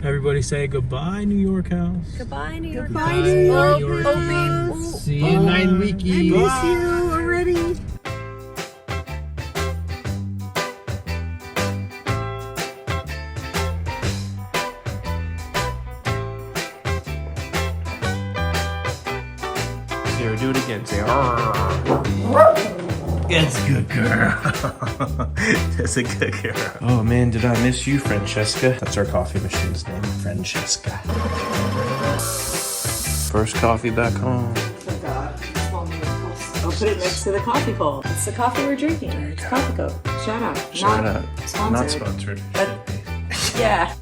Everybody say goodbye, New York house. Goodbye, New York. Goodbye, New New York house. See you in 9 weeks. I miss you already. Here, do it again. Say, it's a good girl. That's a good girl. Oh man, did I miss you, Francesca? That's our coffee machine's name, Francesca. First coffee back home. I'll put it next to the coffee bowl. It's the coffee we're drinking. It's Coffee Co. Shout out. Shout out. Sponsored. Not sponsored. But, yeah.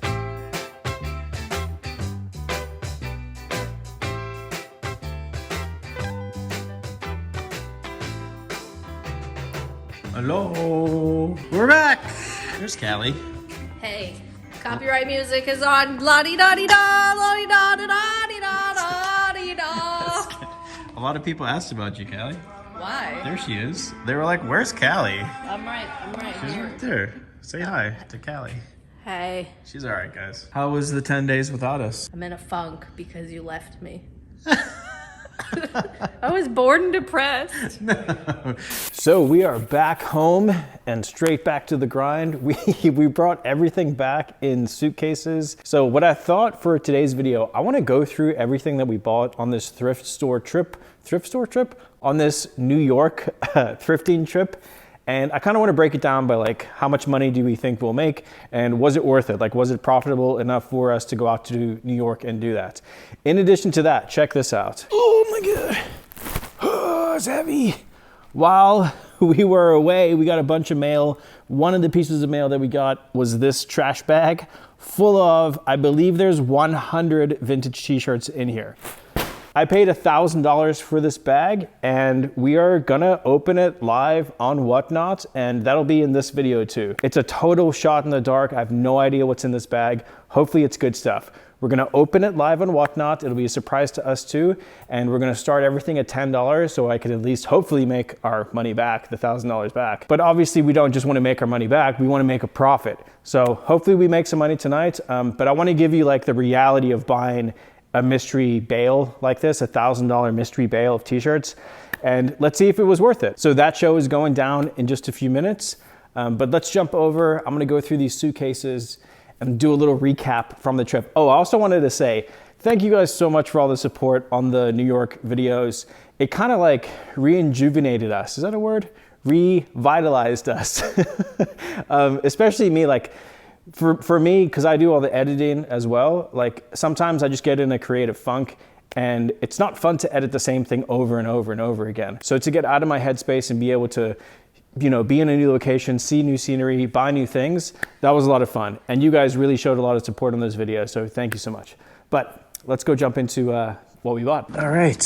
Hello. We're back. There's Callie. Hey, copyright music is on. La-di-da-di-da, la-di-da-da-da-di-da-da-di-da. A lot of people asked about you, Callie. Why? There she is. They were like, where's Callie? I'm right She's here. right there. Say hi to Callie. Hey, She's all right, guys. How was the 10 days without us? I'm in a funk because you left me. I was bored and depressed. So we are back home and straight back to the grind. We brought everything back in suitcases. So what I thought for today's video, I want to go through everything that we bought on this thrift store trip, on this New York thrifting trip. And I kind of want to break it down by like, how much money do we think we'll make? And was it worth it? Like, was it profitable enough for us to go out to New York and do that? In addition to that, check this out. Oh my God, oh, it's heavy. While we were away, we got a bunch of mail. One of the pieces of mail that we got was this trash bag full of, I believe there's 100 vintage t-shirts in here. I paid $1,000 for this bag and we are gonna open it live on Whatnot, and that'll be in this video too. It's a total shot in the dark. I have no idea what's in this bag. Hopefully it's good stuff. We're gonna open it live on Whatnot. It'll be a surprise to us too. And we're gonna start everything at $10 so I can at least hopefully make our money back, the $1,000 back. But obviously we don't just wanna make our money back, we wanna make a profit. So hopefully we make some money tonight. But I wanna give you like the reality of buying a mystery bale like this, $1,000 mystery bale of t-shirts, and let's see if it was worth it. So that show is going down in just a few minutes, but let's jump over. I'm gonna go through these suitcases and do a little recap from the trip. Oh, I also wanted to say, thank you guys so much for all the support on the New York videos. It kind of like rejuvenated us. Is that a word? Revitalized us. Especially me, like, for me, because I do all the editing as well, like sometimes I just get in a creative funk and it's not fun to edit the same thing over and over and over again. So to get out of my headspace and be able to, you know, be in a new location, see new scenery, buy new things, that was a lot of fun. And you guys really showed a lot of support on those videos, so thank you so much. But let's go jump into what we bought. All right,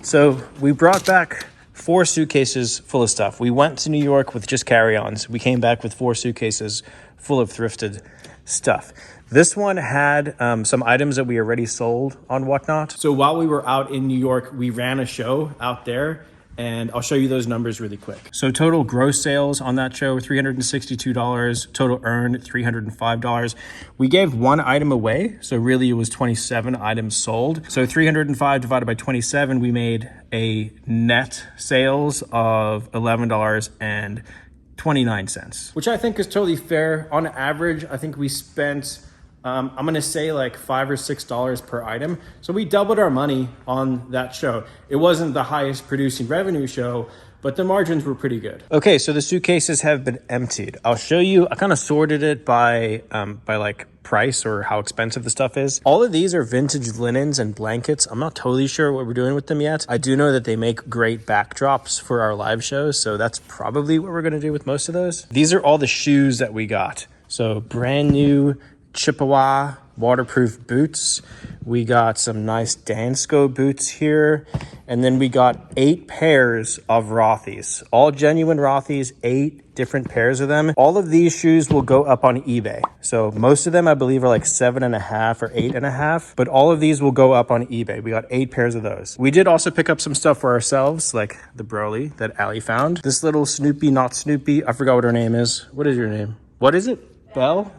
so we brought back 4 suitcases full of stuff. We went to New York with just carry-ons. We came back with 4 suitcases full of thrifted stuff. This one had some items that we already sold on Whatnot. So while we were out in New York, we ran a show out there, and I'll show you those numbers really quick. So total gross sales on that show, $362. Total earned, $305. We gave 1 item away, so really it was 27 items sold. So 305 divided by 27, we made a net sales of $11.29, which I think is totally fair. On average, I think we spent, I'm gonna say like $5 or $6 per item. So we doubled our money on that show. It wasn't the highest producing revenue show, but the margins were pretty good. Okay, so the suitcases have been emptied. I'll show you, I kind of sorted it by like price or how expensive the stuff is. All of these are vintage linens and blankets. I'm not totally sure what we're doing with them yet. I do know that they make great backdrops for our live shows, so that's probably what we're gonna do with most of those. These are all the shoes that we got. So brand new Chippewa waterproof boots. We got some nice Dansko boots here. And then we got 8 pairs of Rothy's, all genuine Rothy's, 8 different pairs of them. All of these shoes will go up on eBay. So most of them I believe are like 7.5 or 8.5, but all of these will go up on eBay. We got 8 pairs of those. We did also pick up some stuff for ourselves, like the Broly that Allie found. This little Snoopy, not Snoopy, I forgot what her name is. What is your name? What is it? Bell.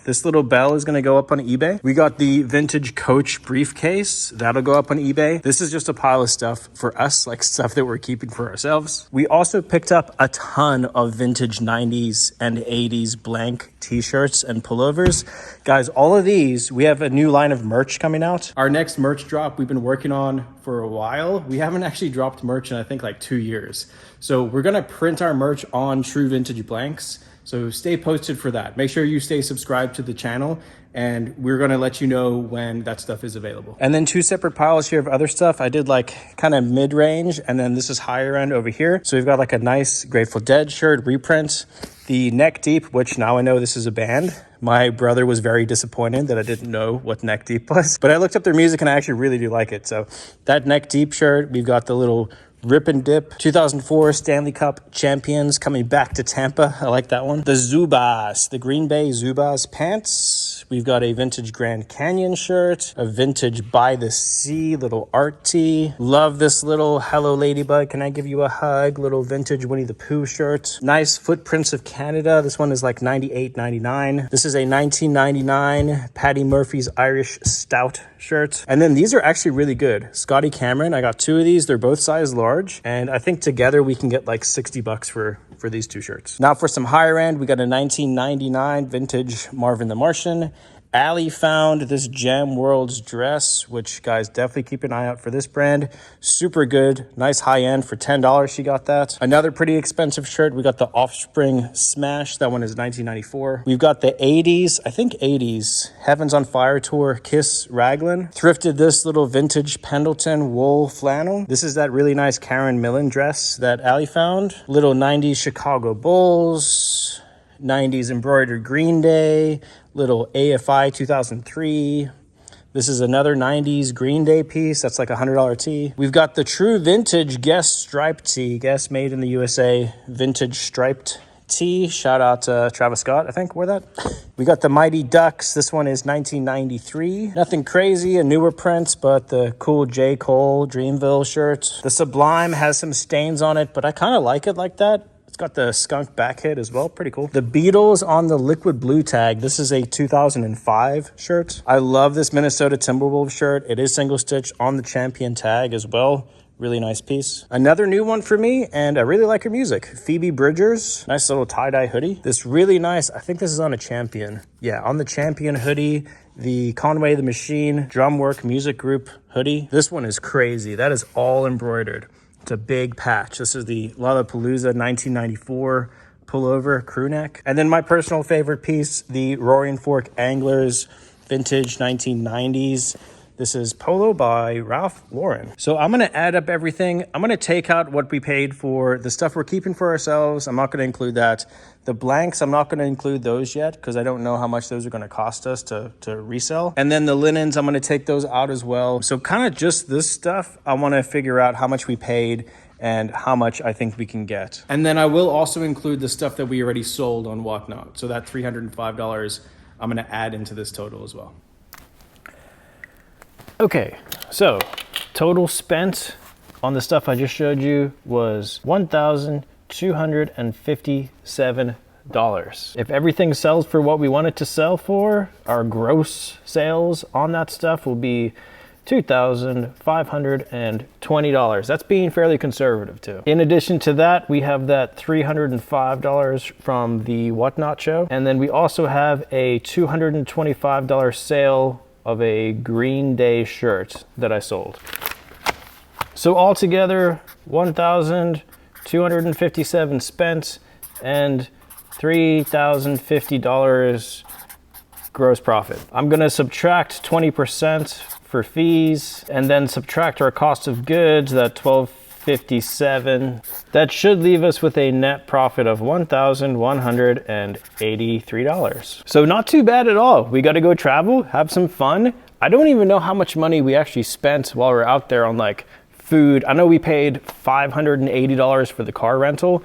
This little bell is gonna go up on eBay. We got the vintage Coach briefcase. That'll go up on eBay. This is just a pile of stuff for us, like stuff that we're keeping for ourselves. We also picked up a ton of vintage 90s and 80s blank t-shirts and pullovers. Guys, all of these, we have a new line of merch coming out. Our next merch drop we've been working on for a while. We haven't actually dropped merch in I think like 2 years. So we're gonna print our merch on true vintage blanks. So stay posted for that. Make sure you stay subscribed to the channel and we're gonna let you know when that stuff is available. And then 2 separate piles here of other stuff. I did like kind of mid-range and then this is higher end over here. So we've got like a nice Grateful Dead shirt reprint. The Neck Deep, which now I know this is a band. My brother was very disappointed that I didn't know what Neck Deep was, but I looked up their music and I actually really do like it. So that Neck Deep shirt, we've got the little Rip and Dip 2004 Stanley Cup champions coming back to Tampa. I like that one. The Zubas, the Green Bay Zubas pants. We've got a vintage Grand Canyon shirt, a vintage By the Sea little art tee. Love this little Hello Ladybug, can I give you a hug? Little vintage Winnie the Pooh shirt. Nice Footprints of Canada. This one is like $98.99. This is a 1999 Patty Murphy's Irish Stout shirt. And then these are actually really good. Scotty Cameron, I got 2 of these. They're both size large. And I think together we can get like $60 for these 2 shirts. Now for some higher end, we got a 1999 vintage Marvin the Martian. Allie found this Jam Worlds dress, which guys, definitely keep an eye out for this brand. Super good, nice high end for $10 she got that. Another pretty expensive shirt, we got the Offspring Smash, that one is 1994. We've got the 80s, I think 80s, Heavens on Fire Tour Kiss Raglan. Thrifted this little vintage Pendleton wool flannel. This is that really nice Karen Millen dress that Allie found. Little 90s Chicago Bulls, 90s embroidered Green Day, little AFI 2003. This is another 90s Green Day piece. That's like a $100 tee. We've got the true vintage Guess striped tee. Guess made in the USA vintage striped tee. Shout out to Travis Scott, I think, wore that. We got the Mighty Ducks. This one is 1993. Nothing crazy, a newer print, but the cool J. Cole Dreamville shirt. The Sublime has some stains on it, but I kind of like it like that. It's got the skunk back hit as well, pretty cool. The Beatles on the liquid blue tag. This is a 2005 shirt. I love this Minnesota Timberwolves shirt. It is single stitch on the champion tag as well. Really nice piece. Another new one for me, and I really like her music. Phoebe Bridgers, nice little tie-dye hoodie. This really nice, I think this is on a Champion. Yeah, on the Champion hoodie, the Conway the Machine Drumwork Music Group hoodie. This one is crazy. That is all embroidered. It's a big patch. This is the Lollapalooza 1994 pullover crew neck. And then my personal favorite piece, the Roaring Fork Anglers vintage 1990s. This is Polo by Ralph Lauren. So I'm gonna add up everything. I'm gonna take out what we paid for the stuff we're keeping for ourselves. I'm not gonna include that. The blanks, I'm not gonna include those yet because I don't know how much those are gonna cost us to resell. And then the linens, I'm gonna take those out as well. So kind of just this stuff, I wanna figure out how much we paid and how much I think we can get. And then I will also include the stuff that we already sold on Whatnot. So that $305, I'm gonna add into this total as well. Okay, so total spent on the stuff I just showed you was $1,257. If everything sells for what we want it to sell for, our gross sales on that stuff will be $2,520. That's being fairly conservative too. In addition to that, we have that $305 from the Whatnot show. And then we also have a $225 sale of a Green Day shirt that I sold. So altogether, $1,257 spent and $3,050 gross profit. I'm gonna subtract 20% for fees and then subtract our cost of goods, that $1,257. That should leave us with a net profit of $1,183. So not too bad at all. We got to go travel, have some fun. I don't even know how much money we actually spent while we're out there on like food. I know we paid $580 for the car rental.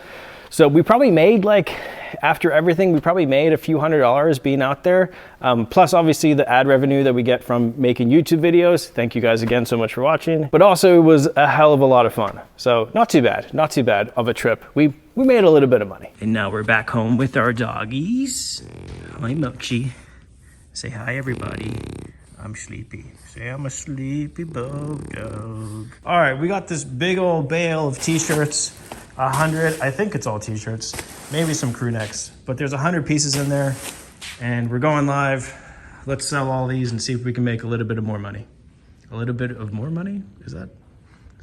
So we probably made like, after everything, we probably made a few $100s being out there. Plus obviously the ad revenue that we get from making YouTube videos. Thank you guys again so much for watching. But also it was a hell of a lot of fun. So not too bad of a trip. We we made a little bit of money. And now we're back home with our doggies. Hi, Milkshee. Say hi, everybody. I'm sleepy. Say I'm a sleepy bulldog. All right, we got this big old bale of t-shirts. 100, I think it's all t-shirts. Maybe some crew necks. But there's 100 pieces in there. And we're going live. Let's sell all these and see if we can make a little bit of more money. A little bit of more money? Is that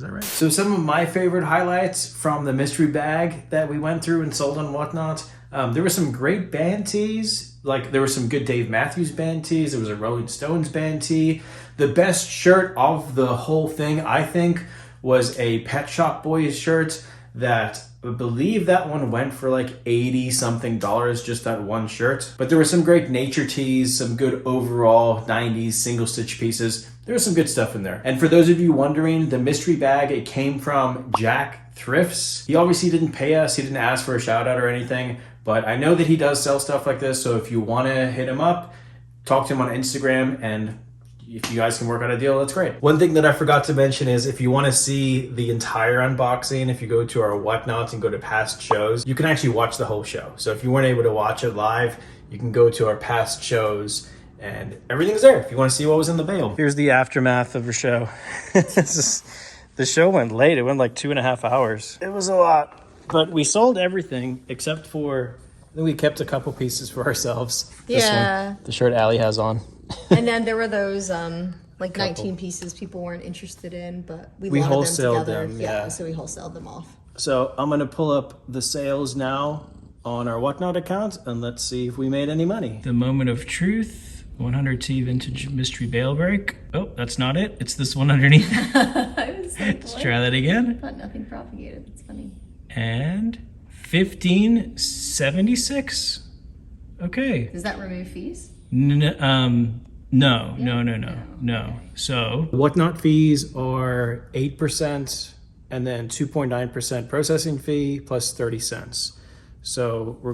right? So some of my favorite highlights from the mystery bag that we went through and sold on Whatnot. There were some great band tees. Like there were some good Dave Matthews band tees. There was a Rolling Stones band tee. The best shirt of the whole thing, I think, was a Pet Shop Boys shirt that I believe that one went for like 80 something dollars, just that one shirt. But there were some great nature tees, some good overall 90s single stitch pieces. There was some good stuff in there. And for those of you wondering, the mystery bag, it came from Jack Thrifts. He obviously didn't pay us. He didn't ask for a shout out or anything, but I know that he does sell stuff like this. So if you want to hit him up, talk to him on Instagram, and if you guys can work out a deal, that's great. One thing that I forgot to mention is if you want to see the entire unboxing, if you go to our Whatnot and go to past shows, you can actually watch the whole show. So if you weren't able to watch it live, you can go to our past shows and everything's there if you want to see what was in the bale. Here's the aftermath of the show. The show went late. It went like 2.5 hours. It was a lot, but we sold everything except for, I think we kept a couple pieces for ourselves. This one, the shirt Allie has on. And then there were those like 19 pieces people weren't interested in, but we wholesaled them together. them. Yeah, so we wholesaled them off. So I'm gonna pull up the sales now on our Whatnot account and let's see if we made any money. The moment of truth. 100T vintage mystery bale break. Oh, that's not it. It's this one underneath. I was like, let's try that again. I thought nothing propagated. That's funny. And 1576. Okay. Does that remove fees? No. So Whatnot fees are 8% and then 2.9% processing fee plus 30 cents. So we'll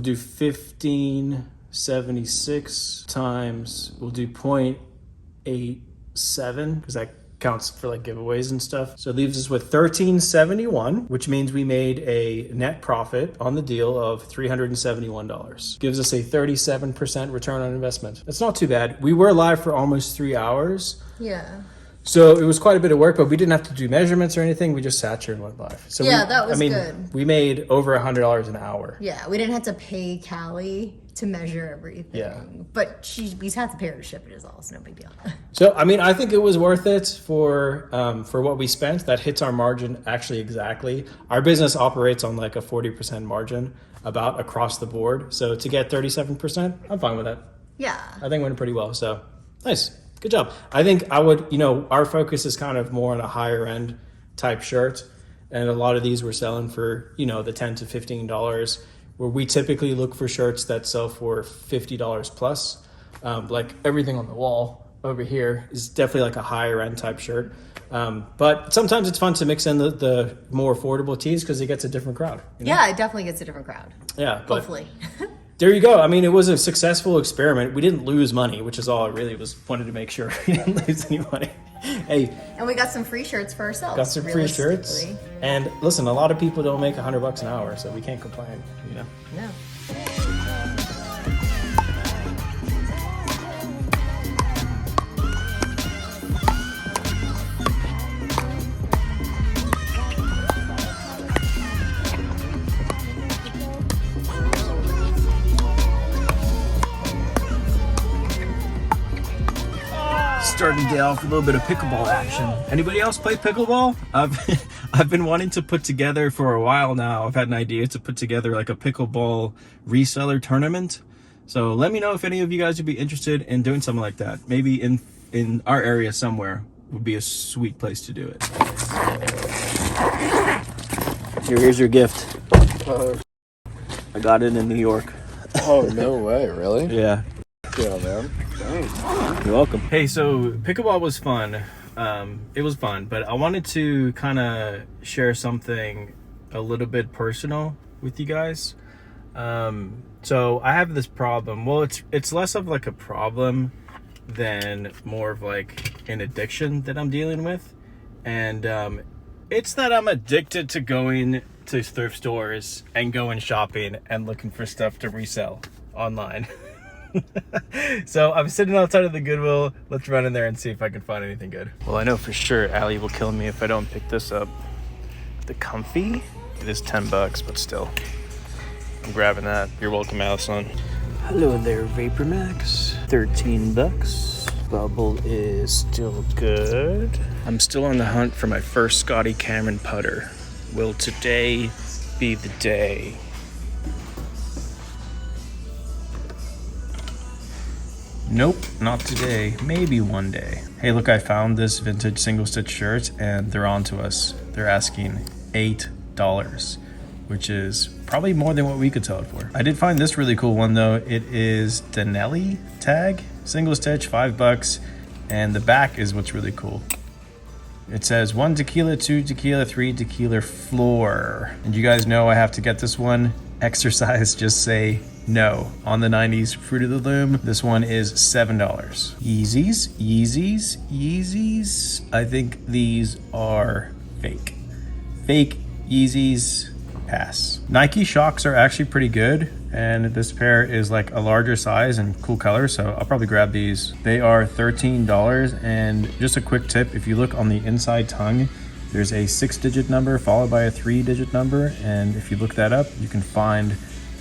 do 1576 times, we'll do 0.87 because that counts for like giveaways and stuff. So it leaves us with 1371, which means we made a net profit on the deal of $371. Gives us a 37% return on investment. That's not too bad. We were live for almost 3 hours. Yeah. So it was quite a bit of work, but we didn't have to do measurements or anything. We just sat here and went live. So that was good. We made over $100 an hour. Yeah, we didn't have to pay Callie to measure everything. Yeah. But we had to pay her to ship it is all. It's no big deal. So, I mean, I think it was worth it for what we spent. That hits our margin actually exactly. Our business operates on like a 40% margin about across the board. So to get 37%, I'm fine with that. Yeah. I think it went pretty well. So nice. Good job. I think our focus is kind of more on a higher end type shirt. And a lot of these we're selling for, the $10 to $15, where we typically look for shirts that sell for $50 plus. Like everything on the wall over here is definitely like a higher end type shirt. But sometimes it's fun to mix in the more affordable tees because it gets a different crowd. Yeah, it definitely gets a different crowd. Yeah. Hopefully. There you go. I mean, it was a successful experiment. We didn't lose money, which is all I really wanted to make sure we didn't lose any money. Hey. And we got some free shirts for ourselves. Got some free shirts. And listen, a lot of people don't make $100 an hour, so we can't complain, No. Starting the day off with a little bit of pickleball action. Anybody else play pickleball? I've been wanting to put together for a while now. I've had an idea to put together like a pickleball reseller tournament. So let me know if any of you guys would be interested in doing something like that. Maybe in our area somewhere would be a sweet place to do it. Here's your gift. I got it in New York. Oh, no way, really? Yeah. Yeah, man. Thanks. You're welcome. Hey, so pickleball was fun. It was fun, but I wanted to kind of share something a little bit personal with you guys. So I have this problem. Well, it's less of like a problem than more of like an addiction that I'm dealing with. And it's that I'm addicted to going to thrift stores and going shopping and looking for stuff to resell online. So I'm sitting outside of the Goodwill. Let's run in there and see if I can find anything good. Well, I know for sure Allie will kill me if I don't pick this up. The Comfy, it is $10, but still, I'm grabbing that. You're welcome, Allison. Hello there, Vapor Max. $13. Bubble is still good. I'm still on the hunt for my first Scotty Cameron putter. Will today be the day? Nope, not today. Maybe one day. Hey, look, I found this vintage single stitch shirt and they're on to us. They're asking $8, which is probably more than what we could sell it for. I did find this really cool one though. It is Denelli tag, single stitch, $5, and the back is what's really cool. It says 1 tequila, 2 tequila, 3 tequila floor. And you guys know I have to get this one. Exercise, just say no. On the 90s Fruit of the Loom, this one is $7. Yeezys, Yeezys, Yeezys. I think these are fake. Fake Yeezys, pass. Nike Shocks are actually pretty good. And this pair is like a larger size and cool color, so I'll probably grab these. They are $13, and just a quick tip, if you look on the inside tongue, there's a 6-digit number followed by a 3-digit number, and if you look that up, you can find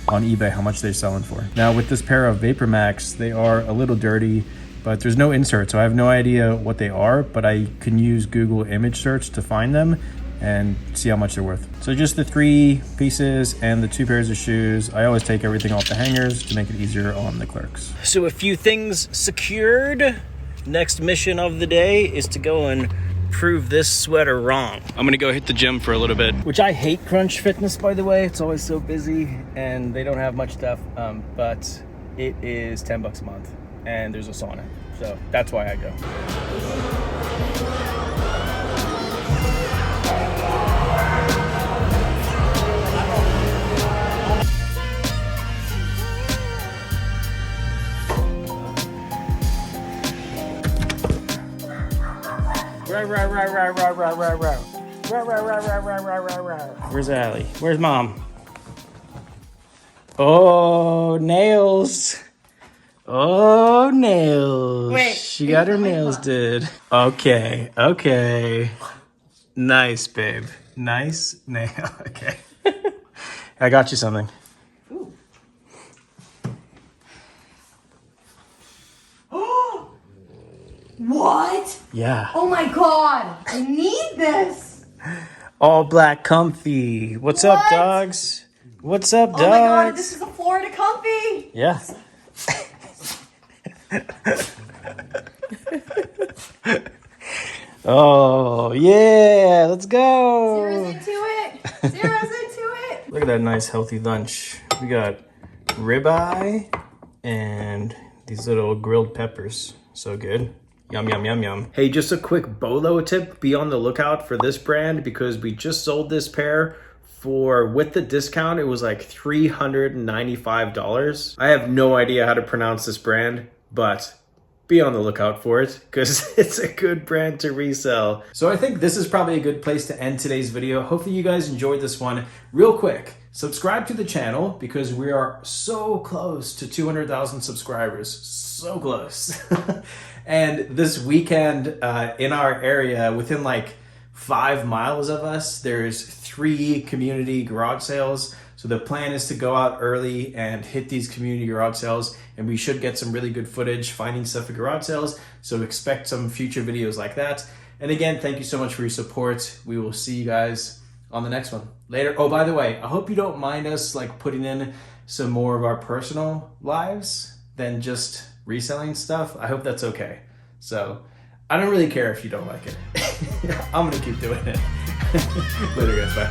on eBay how much they're selling for. Now with this pair of Vapor Max, they are a little dirty, but there's no insert, so I have no idea what they are, but I can use Google image search to find them and see how much they're worth. So just the 3 pieces and the 2 pairs of shoes. I always take everything off the hangers to make it easier on the clerks. So a few things secured. Next mission of the day is to go and prove this sweater wrong. I'm gonna go hit the gym for a little bit, which I hate Crunch Fitness, by the way. It's always so busy and they don't have much stuff, but it is $10 a month and there's a sauna. So that's why I go. Where's Allie? Where's Mom? Oh, nails. Oh, nails. Wait. She got her nails did. Okay, okay. Nice, babe. Nice nail. Okay. I got you something. Ooh. What? Yeah. Oh my god! I need this! All black comfy. What's up, What? dogs? What's up, dogs? Oh my god, this is a Florida comfy! Yeah. Oh, yeah. Let's go. Zero's into it! Zero's into it! Look at that nice healthy lunch. We got ribeye and these little grilled peppers. So good. Yum, yum, yum, yum. Hey, just a quick BOLO tip. Be on the lookout for this brand because we just sold this pair for, with the discount, it was like $395. I have no idea how to pronounce this brand, but be on the lookout for it because it's a good brand to resell. So I think this is probably a good place to end today's video. Hopefully you guys enjoyed this one. Real quick, subscribe to the channel because we are so close to 200,000 subscribers. So close. And this weekend in our area, within like 5 miles of us, there's 3 community garage sales. So the plan is to go out early and hit these community garage sales, and we should get some really good footage finding stuff at garage sales. So expect some future videos like that. And again, thank you so much for your support. We will see you guys on the next one. Later. Oh, by the way, I hope you don't mind us like putting in some more of our personal lives than just reselling stuff. I hope that's okay. So I don't really care if you don't like it. I'm gonna keep doing it. Later guys, bye.